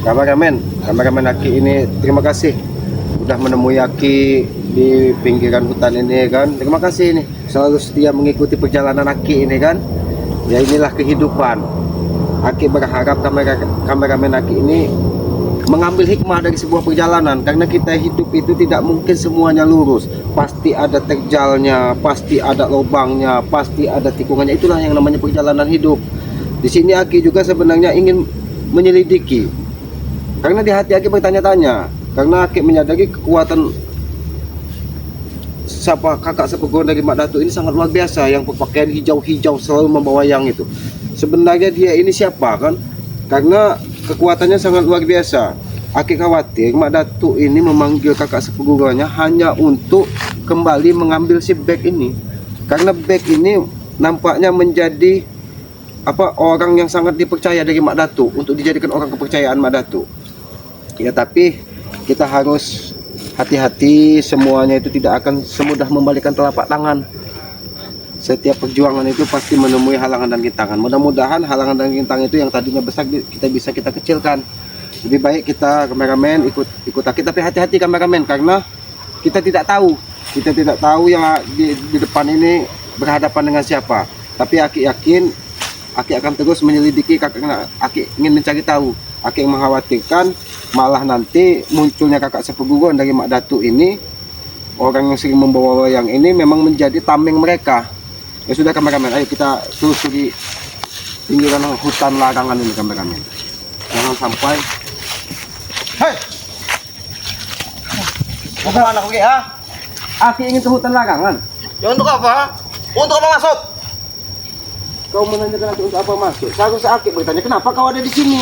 Kameramen Aki ini terima kasih udah menemui Aki di pinggiran hutan ini kan. Terima kasih ini selalu setia mengikuti perjalanan Aki ini kan. Ya inilah kehidupan. Aki berharap kameramen Aki ini mengambil hikmah dari sebuah perjalanan, karena kita hidup itu tidak mungkin semuanya lurus. Pasti ada terjalnya, pasti ada lubangnya, pasti ada tikungannya. Itulah yang namanya perjalanan hidup. Di sini Aki juga sebenarnya ingin menyelidiki, karena di hati Aki bertanya-tanya, karena Aki menyadari kekuatan kakak sepupu dari Mak Datuk ini sangat luar biasa, yang berpakaian hijau-hijau selalu membawa yang itu. Sebenarnya dia ini siapa kan? Karena kekuatannya sangat luar biasa. Aki khawatir Mak Datuk ini memanggil kakak sepupunya hanya untuk kembali mengambil si bag ini, karena bag ini nampaknya menjadi orang yang sangat dipercaya dari Mak Datuk untuk dijadikan orang kepercayaan Mak Datuk. Ya tapi kita harus hati-hati, semuanya itu tidak akan semudah membalikan telapak tangan. Setiap perjuangan itu pasti menemui halangan dan rintangan. Mudah-mudahan halangan dan rintangan itu yang tadinya besar kita kecilkan. Lebih baik kita kameramen ikut Aki, tapi hati-hati kameramen, karena kita tidak tahu yang di depan ini berhadapan dengan siapa. Tapi Aki yakin Aki akan terus menyelidiki, karena Aki ingin mencari tahu. Aki mengkhawatirkan malah nanti munculnya kakak sepupu dari Mak Datuk ini, orang yang sering membawa wayang ini memang menjadi tameng mereka. Ya sudah kameramen, ayo kita telusuri pinggiran hutan larangan ini kameramen. Jangan sampai. Hei, bukan anak oke ha? Aki ingin ke hutan larangan. Ya untuk apa? Untuk apa masuk? Kau menanyakan aku untuk apa masuk? Seharusnya Aki bertanya, kenapa kau ada di sini?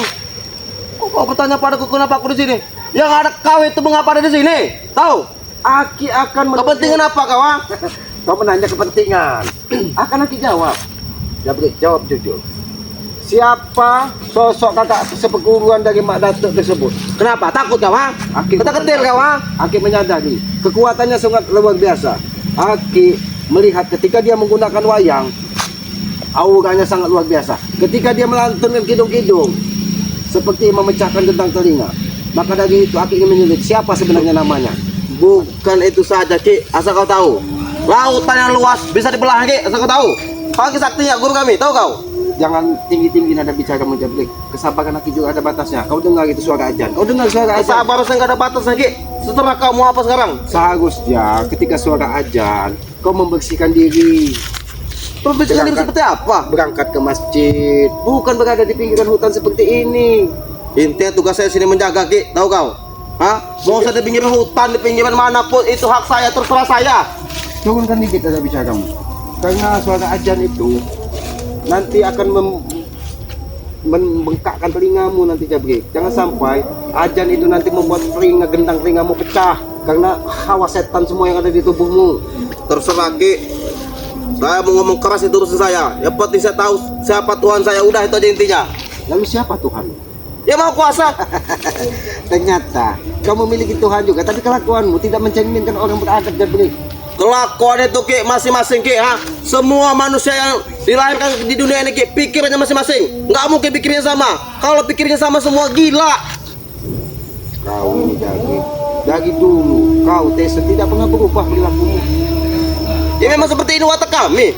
Kok kau bertanya padaku kenapa aku di sini? Yang ada kau itu mengapa ada di sini? Tahu? Aki akan Kepentingan apa kau? Ha? Kau menanya kepentingan. Akan Aki jawab. Jawab jujur. Siapa sosok kakak seperguruan dari Mak Datuk tersebut? Kenapa? Takut kau? Ha? Aki Kita ketir kau? Ha? Aki menyadari kekuatannya sangat luar biasa. Aki melihat ketika dia menggunakan wayang, auranya sangat luar biasa. Ketika dia melantunkan kidung-kidung seperti memecahkan gentang telinga. Maka dari itu Aki ingin menyelidiki siapa sebenarnya namanya. Bukan itu saja Ki, asal kau tahu. Lautan yang luas bisa dibelah Ki, asal kau tahu. Kau saktinya guru kami, tahu kau? Jangan tinggi-tinggi nada bicara menjabrik. Kesabaran Aki juga ada batasnya. Kau dengar itu suara ajan. Kau dengar suara ajan. Sabar saya nggak ada batasnya Ki. Setelah kau mau apa sekarang? Seharusnya ketika suara ajan kau membersihkan diri. Pembicaraan diri seperti apa? Berangkat ke masjid, bukan berada di pinggiran hutan seperti ini. Intinya tugas saya sini menjaga Ki, tahu kau? Hah? Mau saya di pinggiran hutan, di pinggiran manapun itu hak saya, terserah saya. Turunkan dikit ada bicaramu. Karena suara ajan itu nanti akan membengkakkan telingamu nanti Jabrik. Jangan sampai ajan itu nanti membuat gendang telingamu pecah karena hawa setan semua yang ada di tubuhmu. Terserah Ki. Saya mau ngomong keras itu urusan saya. Yang penting saya tahu siapa Tuhan saya, udah itu aja intinya. Lalu siapa Tuhan? Ya mau kuasa. Ternyata kau memiliki Tuhan juga, tapi kelakuanmu tidak mencerminkan orang beradab Jabrik. Kelakuan itu Ki masing-masing Ki, ha? Semua manusia yang dilahirkan di dunia ini Ki, pikirannya masing-masing. Nggak mungkin pikirnya sama. Kalau pikirnya sama semua gila. Kau ini Jabrik, dari dulu kau tidak pernah berubah perilakumu. Ya memang seperti ini watak kami.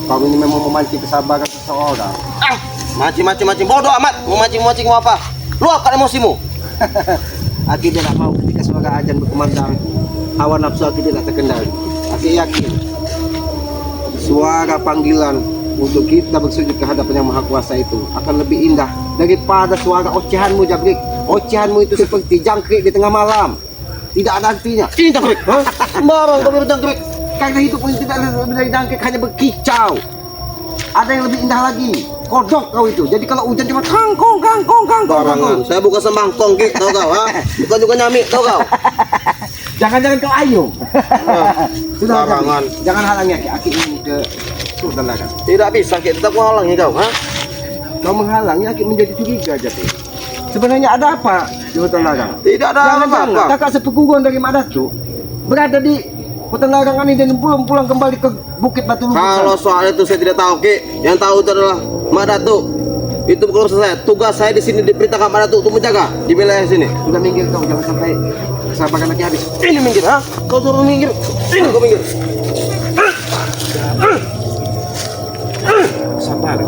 Kau ini memang memancing kesabaran seseorang. Ah, mancing bodoh amat. Mau mancing mau apa? Luapkan emosimu. Aki tidak mau ketika suara ajan berkumandang, hawa nafsu Aki tidak terkendali. Aki yakin suara panggilan untuk kita bersujud ke hadapan yang maha kuasa itu akan lebih indah daripada suara ocehanmu Jabrik. Ocehanmu itu seperti jangkrik di tengah malam, tidak ada artinya. Ini jangkrik. Sembarang kau berjangkrik. Karena hidupmu tidak lebih dari jangkrik, hanya berkicau. Ada yang lebih indah lagi, kodok kau itu. Jadi kalau hujan cuma kangkong. Barangan. Saya bukan semangkong Ki, tahu kau? Ha? Bukan juga nyamik, tahu kau? Jangan kau ayo. Sudah Barangan. Jangan halangi Aki ini ke hutan larangan. Tidak bisa Ki, tetap kau halangi kau, ha? Kau menghalangi Aki menjadi curiga Jabrik. Sebenarnya ada apa di hutan larangan? Tidak ada apa-apa. Kakak sepupuan dari Mak Datuk berada di hutan larangan ini dan belum pulang kembali ke Bukit Batu Lumpur. Kalau soal itu saya tidak tahu Ki. Yang tahu itu adalah Mak Datuk. Itu bukan urusan saya. Tugas saya di sini diperintahkan pada Datuk untuk menjaga di wilayah sini. Sudah minggir kau, jangan sampai kesabaran lagi habis. Ini minggir, ha? Kau suruh minggir. Ini kau minggir. Sabar.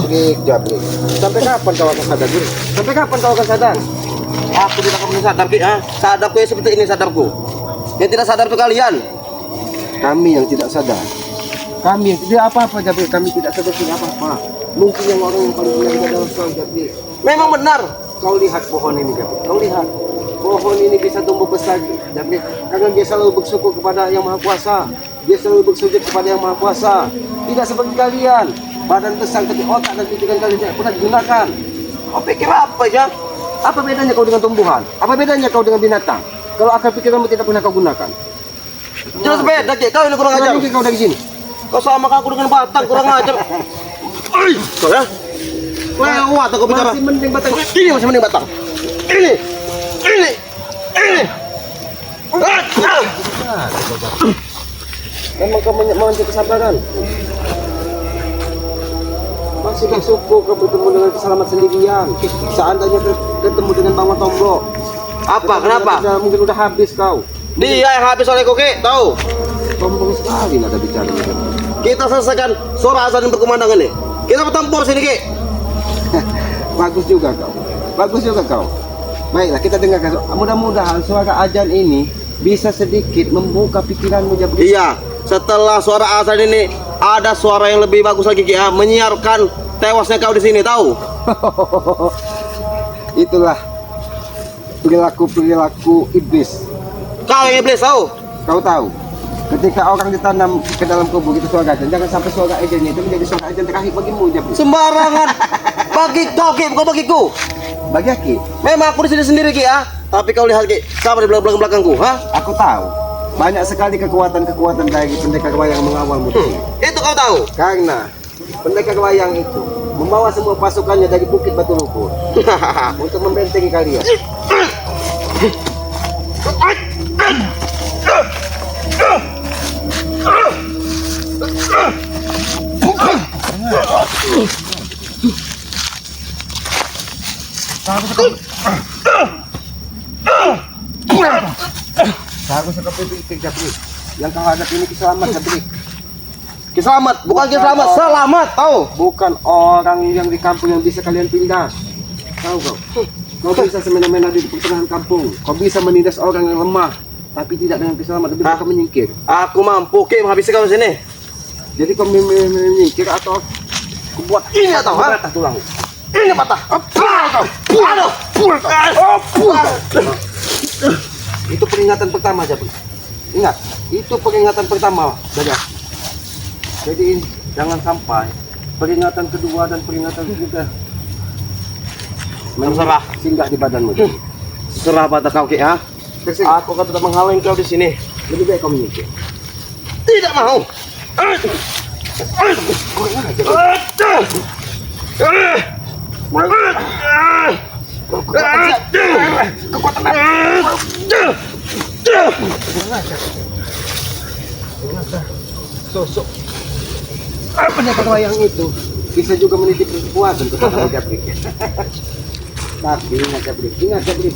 Brik, Jabrik. Sampai kapan kau akan sadar, Brik? Sampai kapan kau akan sadar? Aku tidak akan pernah sadar, Ki, ha? Sadarku ya seperti ini sadarku. Yang tidak sadar itu kalian. Kami yang tidak sadar. Kami yang tidak apa-apa, Jabrik. Kami tidak sadar tidak apa-apa. Mungkin yang orang yang paling benar adalah kau, Jabrik. Memang benar. Kau lihat pohon ini, Jabrik. Kau lihat. Pohon ini bisa tumbuh besar, Jabrik. Karena dia selalu bersyukur kepada Yang Maha Kuasa. Dia selalu bersujud kepada Yang Maha Kuasa. Tidak seperti kalian. Badan besar tapi otak dan pikiran kalian tidak pernah digunakan. Kau pikir apa ya? Apa bedanya kau dengan tumbuhan? Apa bedanya kau dengan binatang? Kalau akal pikiranmu tidak pernah kau gunakan. Jelas beda, Ki. Kau ini kurang ajar. Mungkin kau dari sini. Kau sama aku dengan batang kurang ajar. Kau ya? Lewat aku bicara. Masih mending batang. Ini masih mending batang. Ini. Memang kau mengancam kesabaran. Masih bersyukur kau bertemu dengan kesalahan sendirian. Seandainya ketemu dengan Bang Tombro. Apa? Kenapa? Mungkin udah habis kau. Dia yang habis oleh Koki, tahu? Sombong sekali nada bicara. Kita selesaikan suara azan yang berkumandang ini. Kita bertempur sini, Ki. Bagus juga kau. Bagus juga kau. Baiklah, kita dengarkan. Mudah-mudahan suara azan ini bisa sedikit membuka pikiranmu, Jabrik. Iya, setelah suara azan ini ada suara yang lebih bagus lagi, Ki, ya, menyiarkan tewasnya kau di sini, tahu? Itulah perilaku iblis. Kau yang iblis, tahu? Kau tahu, ketika orang ditanam ke dalam kubur itu suara azan, jangan sampai suara azannya itu menjadi suara azan terakhir bagimu, Jabrik. Sembarangan. Bagi kau, Ki, bukan bagiku. Bagi Aki, Memang aku di sini sendiri, Ki, ya. Tapi kau lihat, Ki, siapa di belakangku, ha? aku tahu banyak sekali kekuatan-kekuatan dari pendekar wayang mengawalmu. Itu kau tahu. Karena pendekar wayang itu membawa semua pasukannya dari Bukit Batu Lumpur untuk membentengi kalian. Seharusnya kau pikir, Jabrik, yang kau hadap ini kiselamat, Jabrik. Kiselamat, bukan kiselamat, selamat, tahu? Bukan orang yang di kampung yang bisa kalian pindah. Tahu kau? Kau bisa semena-mena di pertengahan kampung. Kau bisa menindas orang yang lemah, tapi tidak dengan keselamatan, tapi kau menyingkir. Aku mampu, Ki, menghabisi kau di sini. Jadi kau menyingkir atau kau buat Ini atau, ha? patah tulang. Ini patah. Aduh. Itu peringatan pertama, Jabrik. Ingat, itu peringatan pertama, Dada. Jadi jangan sampai peringatan kedua dan peringatan ketiga Terserah. singgah di badanmu. Serah patah kau, Ki, ha? Aku akan tetap menghalangi kau di sini. Lebih baik kau menyingkir. Tidak mau. Sosok pendekar wayang itu bisa juga menitip kekuatan kepada Jabrik. Tapi ingat, Jabrik,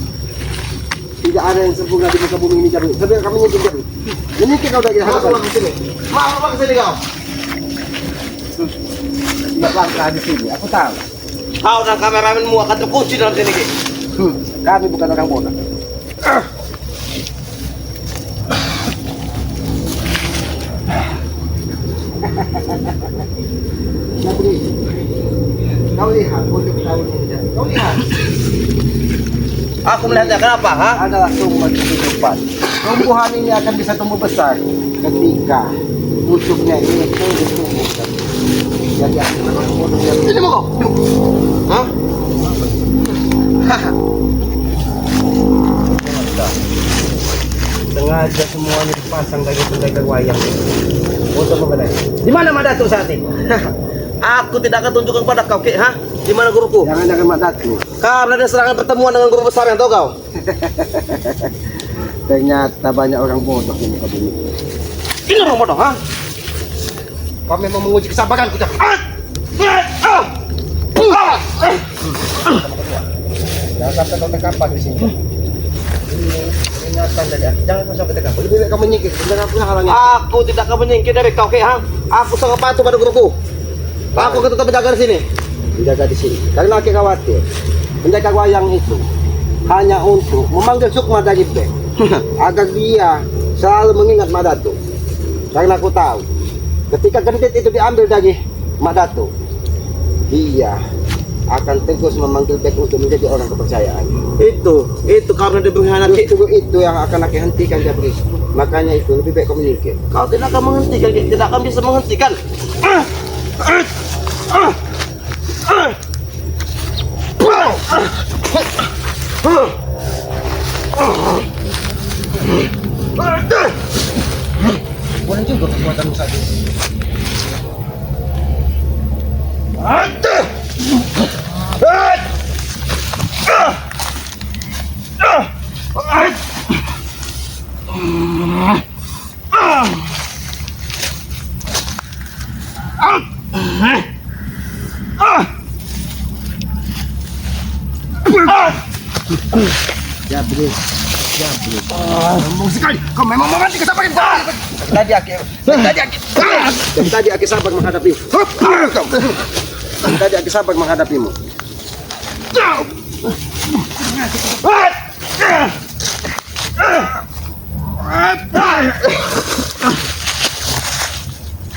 tidak ada yang sempurna di muka bumi ini, Jabrik. Sampai kami menyingkir, Jabrik. Menyingkir kau dari hadapan. Mau ke sini. Mau ke sini kau. Tidak langkah di sini, aku tahu. Kau dan kameramenmu akan terkunci dalam sini, Ki. Kami bukan orang bodoh. Jabrik, kau lihat untuk tahun ini, Jabrik. Kau lihat. Aku melihatnya, kenapa, ha? Adalah sumber kehidupan. Tumbuhan ini akan bisa tumbuh besar ketika pucuknya ini tumbuh. Jadi Ini mau kau. Hah? sengaja semuanya dipasang dari pendekar wayang untuk membelai. Di mana Madatu saat ini? Aku tidak akan tunjukkan kepada kau, Ki, ha? Di mana guruku? Jangan Madatu. Karena ada serangan pertemuan dengan guru besar yang tahu kau. Ternyata banyak orang bodoh di muka bumi. Ini orang bodoh, ha? Kau memang menguji kesabaran kita. Jangan sampai kau terkapar di sini. Ini ingatan dari aku. Jangan kau sampai terkapar. Lebih baik kau menyingkir. Jangan aku halangi. Aku tidak akan menyingkir dari kau, Ki. Aku sangat patuh pada guruku. Aku akan tetap menjaga di sini. Menjaga di sini. Karena aku khawatir menjaga wayang itu hanya untuk memanggil Sukma dari Bek agar dia selalu mengingat Madatu. Karena aku tahu ketika gentit itu diambil dari Madatu, dia akan terus memanggil Bek untuk menjadi orang kepercayaan. Itu karena dia mengkhianati. Itu yang akan aku hentikan, Jabri. Makanya itu lebih baik kau menyingkir. Kau tidak akan menghentikan, Ki. Tidak akan bisa menghentikan. Boleh juga kekuatanmu saat ini. Jabri. Ngomong sekali, kau memang memanti kesabaran kau. Tadi aku sabar menghadapi. Tadi aku sabar menghadapimu.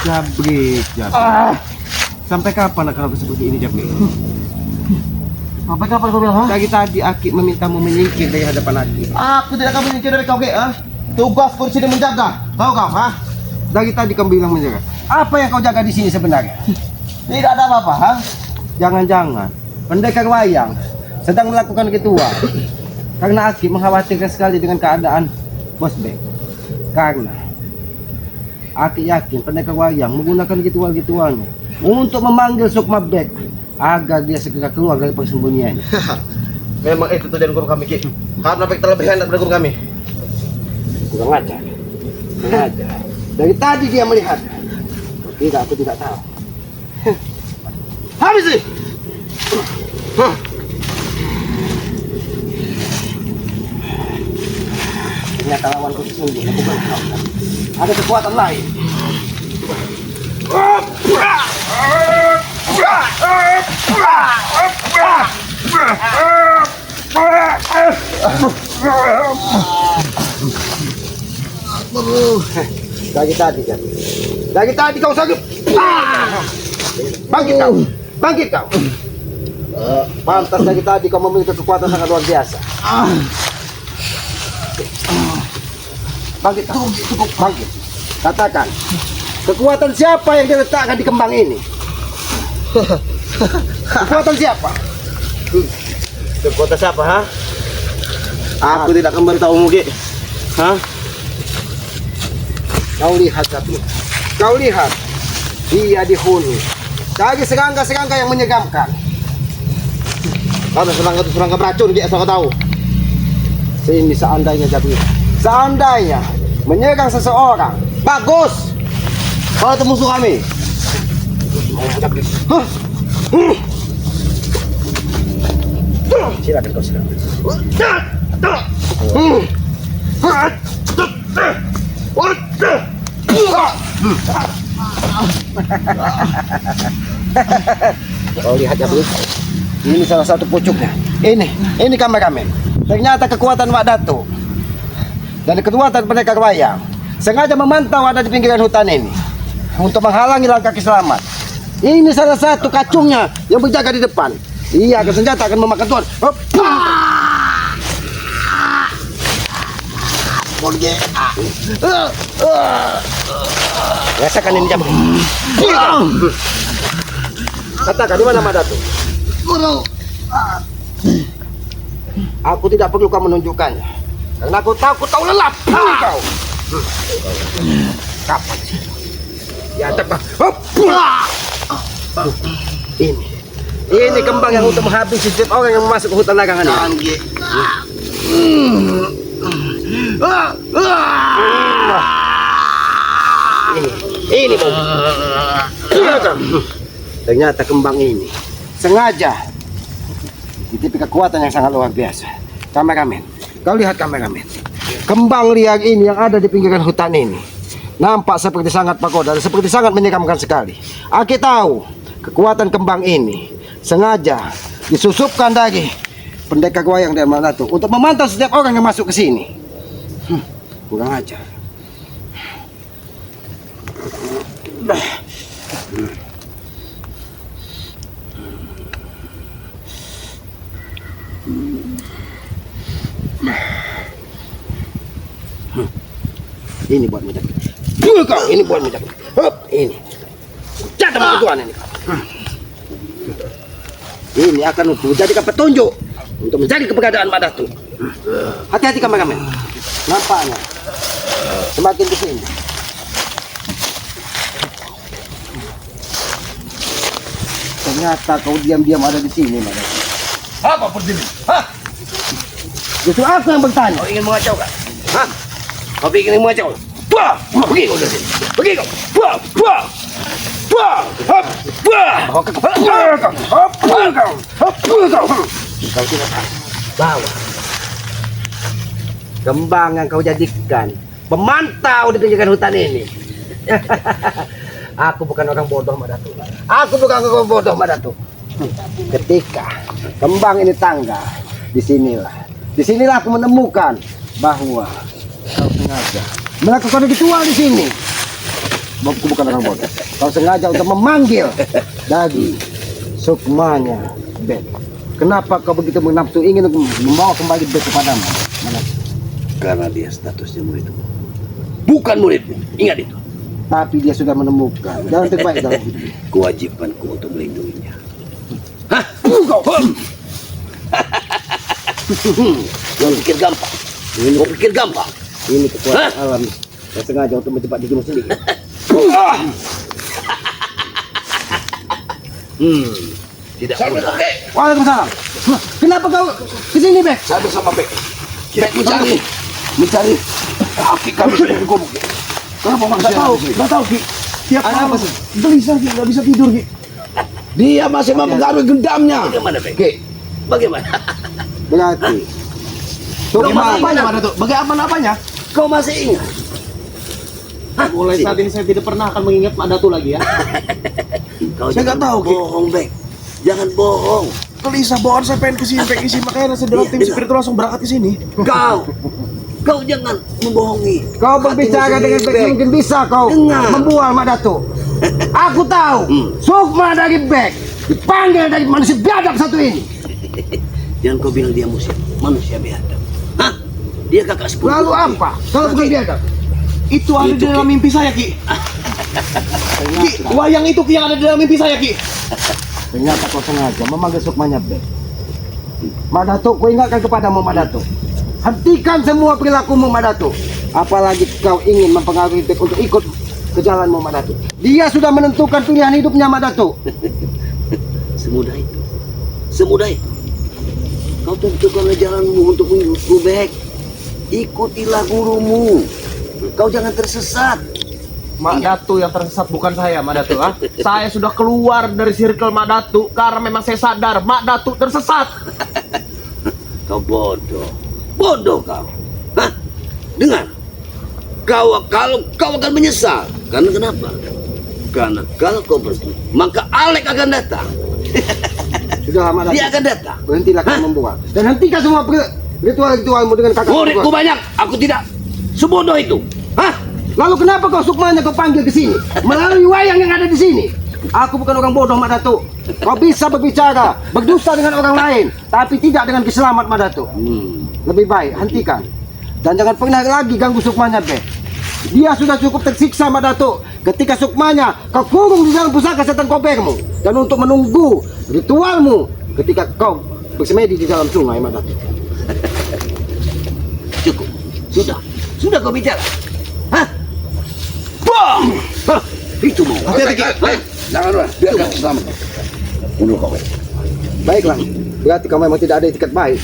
Jabri. Sampai kapan akan aku seperti ini, Jabri? Sampai kapan kau bilang? Dari tadi Aki memintamu menyingkir dari hadapan Aki. Aku tidak akan menyingkir dari kau, Ki. Tugasku di sini menjaga. Tahu kau, Dari tadi kau bilang menjaga. Apa yang kau jaga di sini sebenarnya? Tidak ada apa-apa, Jangan-jangan pendekar wayang sedang melakukan ritual. Karena Aki mengkhawatirkan sekali dengan keadaan Bos Bek. Karena Aki yakin pendekar wayang menggunakan ritual-ritualnya untuk memanggil Sukma Bek agar dia segera keluar dari persembunyiannya. Memang itu tujuan guru kami, Ki. Karena Bek terlebih hebat pada guru kami. Kurang ajar. Dari tadi dia melihat. Tidak, aku tidak tahu. Habisi! Ternyata lawanku sesungguhnya bukan kau. Ada kekuatan lain. Dari tadi kau sakit. Bangkit kau. Pantas dari tadi kau memiliki kekuatan sangat luar biasa. Bangkit kau. Bangkit. Katakan, kekuatan siapa yang diletakkan di kembang ini? Kekuatan siapa? Kekuatan siapa, Aku tidak akan beritahumu, Ki. Kau lihat, Jabri. Kau lihat. Dia dihuni dari serangga-serangga yang menyeramkan. Karena serangga beracun, Ki, asal kau tahu. Ini seandainya, Jabri. Seandainya menyerang seseorang. Bagus. Kalau itu musuh kami. Silakan kau silakan. Kau lihat, Jabri. Ini salah satu pucuknya. Ini kameramen. Ternyata kekuatan Wak Datu dan kekuatan pendekar wayang sengaja memantau ada di pinggiran hutan ini untuk menghalangi langkah Ki Slamet. Ini salah satu kacungnya yang berjaga di depan. Ia akan senjata akan memakan tuan. Rasakan ini, Jabri. Katakan di mana Madatu? Aku tidak perlu kau menunjukkannya. Karena aku tahu lelap. Ini kau. Kapan sih? Ya, tepat. Ini kembang yang untuk menghabisi setiap orang yang masuk ke hutan larangan ini. Ini. Ini bang. Ternyata kembang ini sengaja dititipi kekuatan yang sangat luar biasa. Kameramen, kau lihat kameramen. Kembang liar ini yang ada di pinggiran hutan ini nampak seperti sangat pagoda dan seperti sangat menyeramkan sekali. Aki tahu kekuatan kembang ini sengaja disusupkan dari pendekar wayang dan Manado untuk memantau setiap orang yang masuk ke sini. Kurang ajar. Ini buat minyak. Kau ini buat minyak. Hop, ini. Jatuh begituan ini. Ini akan menjadikan petunjuk untuk mencari keberadaan Mak Datu. Hati-hati kameramen. Nampaknya semakin ke sini. Ternyata kau diam-diam ada di sini, Mak Datu. Apa berdiri? Hah? Justru aku yang bertanya. Kau ingin mengacau kan? Hah? Kau ingin mengacau? Wah! Pergi kau dari sini. Pergi kau. Wah! Wah! Wah! Hop! Wah! Kau tidak tahu bahwa kembang yang kau jadikan pemantau di pinggiran hutan ini. Aku bukan orang bodoh, Mak Datu. Aku bukan orang bodoh, Mak Datu. Ketika kembang ini tangga, disinilah aku menemukan bahwa kau sengaja melakukan ritual di sini. Aku bukan orang bodoh. Kau sengaja untuk memanggil dari sukmanya Bek. Kenapa kau begitu menafsu ingin membawa kembali Bek kepadamu? Mana? Karena dia statusnya muridmu. Bukan muridmu. Ingat itu. Tapi dia sudah menemukan jalan terbaik dalam hidup. Kewajibanku untuk melindunginya. Hah? Kau pikir gampang? Kau pikir gampang? Ini kekuatan alam. Saya sengaja untuk menjebak dirimu sendiri. Tidak mudah. Waalaikumsalam. Kenapa kau kesini, Bek? Saya bersama Bek. Bek mencari kaki kami sudah digubuk. Kenapa manusia Nggak tahu, Ki. Tiap Ada malam apa sih? gelisah, Ki. Nggak bisa tidur, Ki. Dia masih mempengaruhi gendamnya. Bagaimana, Bek? Bagaimana? Berarti. Bagaimana apanya, Mak Datu? Bagaimana apanya? Kau masih ingat? Mulai saat ini saya tidak pernah akan mengingat Mak Datu lagi ya. Kau Saya nggak jangan tahu, Ki. bohong, Bek. Jangan bohong. Gelisah bawaan saya pengen kesini, pengen isi makanya saya dalam tim spiritual langsung berangkat ke sini. Kau jangan membohongi. Kau berbicara dengan Bek, mungkin bisa kau Dengar. membual Mak Datu. Aku tahu, sukma dari Bek dipanggil dari manusia biadab satu ini. Jangan kau bilang dia manusia biadab. Hah? Dia kakak sepupu. Lalu apa? Kalau bukan biadab? Itu ada di dalam mimpi saya, Ki. Ki, wayang itu Ki yang ada di dalam mimpi saya, Ki. Ternyata kau sengaja memanggil sukmanya Bek. Mak Datu, kau ingatkan kepadamu, Mak Datu. Hentikan semua perilakumu, Mak Datu. Apalagi kau ingin mempengaruhi Bek untuk ikut ke jalanmu, Mak Datu. Dia sudah menentukan pilihan hidupnya, Mak Datu. Semudah itu. Semudah itu. Kau tentukanlah jalanmu untuk mengikutku, Bek. Ikutilah gurumu. Kau jangan tersesat. Mak Datu yang tersesat bukan saya, Mak Datu. Ah. Saya sudah keluar dari circle Mak Datu karena memang saya sadar Mak Datu tersesat. Kau bodoh. Bodoh kau. Hah? Dengar. Kalau kau akan menyesal. Karena kenapa? Karena kalau kau pergi, maka Alek akan datang. Sudah, Mak Datu. Dia akan datang. Berhentilah kau membual. Dan hentikan semua ritual-ritualmu dengan kakak. Muridku banyak, aku tidak sebodoh itu. Hah? Lalu kenapa kau sukmanya kau panggil ke sini? Melalui wayang yang ada di sini. Aku bukan orang bodoh, Mak Datu. Kau bisa berbicara, berdusta dengan orang lain, tapi tidak dengan keselamat, Mak Datu. Lebih baik hentikan. Dan jangan pernah lagi ganggu sukmanya, Bek. Dia sudah cukup tersiksa, Mak Datu. Ketika sukmanya kau kurung di dalam pusaka setan kobermu. Dan untuk menunggu ritualmu ketika kau bersemedi di dalam sungai, Mak Datu. Cukup. Sudah kau bicara. Hah? Wah! Hah? Itu mau. Hati-hati, Ki. Jangan, biarkan sama. Bunuh kau. Baiklah, berarti kau memang tidak ada etiket baik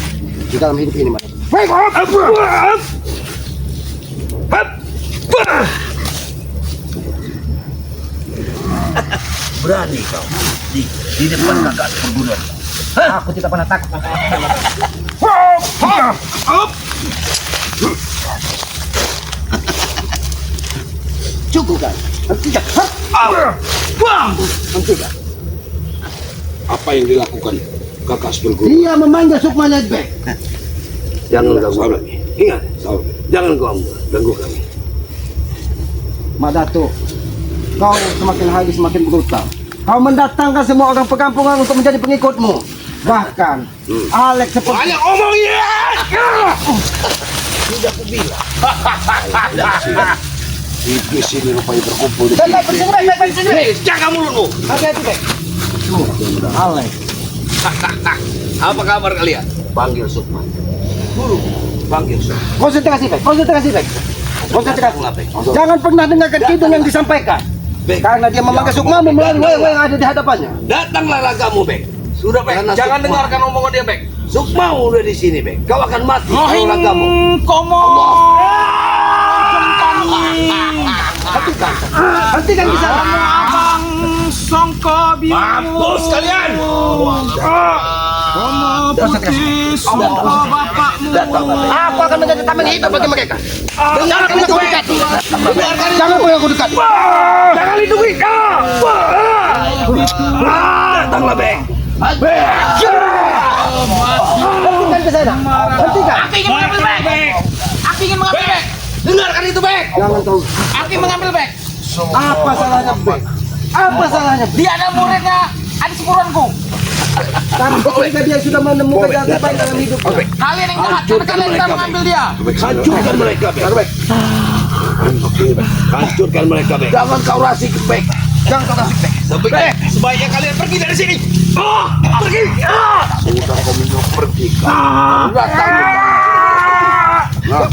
di dalam hidup ini, Mak Datu. Baik, berani kau di depan kakak perguruan. Aku tidak pernah takut. Cukup kan? Hentikan. Hentikan. Apa yang dilakukan kakak perguruan? Dia memanggil Sukma Nedbek. Jangan ganggu kami. Ingat, jangan ganggu kami. Mak Datuk, kau semakin hari semakin berhutang. Kau mendatangkan semua orang perkampungan untuk menjadi pengikutmu. Bahkan Alex seperti Banyak omong ya. Sudah aku bilang. Iblis ini rupanya berkumpul di Jaga mulutmu. hati-hati, Bek. Alex. Apa kabar kalian? Panggil Sukma. Guru, panggil Sukma. Konsentrasi, Bek. Konsentrasi, Bek. Konsentrasi. Jangan pernah dengarkan kidung yang disampaikan. Bek. Karena dia memanggil Sukma melalui way yang ada di hadapannya. Datanglah ragamu, Bek. Sudah, Bek. Jangan Sukma. dengarkan omongan dia, Bek. Sukma udah di sini, Bek. Kau akan mati kalau ragamu. Hentikan di sana. Mampus kalian. Aku akan menjadi tameng hidup bagi mereka. Dengarkan itu, Bek. Jangan pernah aku dekat. Jangan lindungi kau. Datanglah, Bek. Hentikan ke sana. Hentikan. Aku ingin mengambil Bek. Aku ingin mengambil Bek. Dengarkan itu, Bek. Jangan tahu. Aku ingin mengambil Bek. Apa salahnya, Bek? Apa salahnya? Dia ada muridnya, ada sepuruanku. Tapi ketika dia sudah menemukan jalan terbaik dalam hidupnya. Kalian yang jahat, karena kalian tidak mengambil dia. Hancurkan mereka, Bek. Hancurkan mereka, Bek. Jangan kau rasik, Bek. Jangan kau rasik, Bek. Sebaiknya kalian pergi dari sini. Pergi. Sudah kau minum pergi. Datang.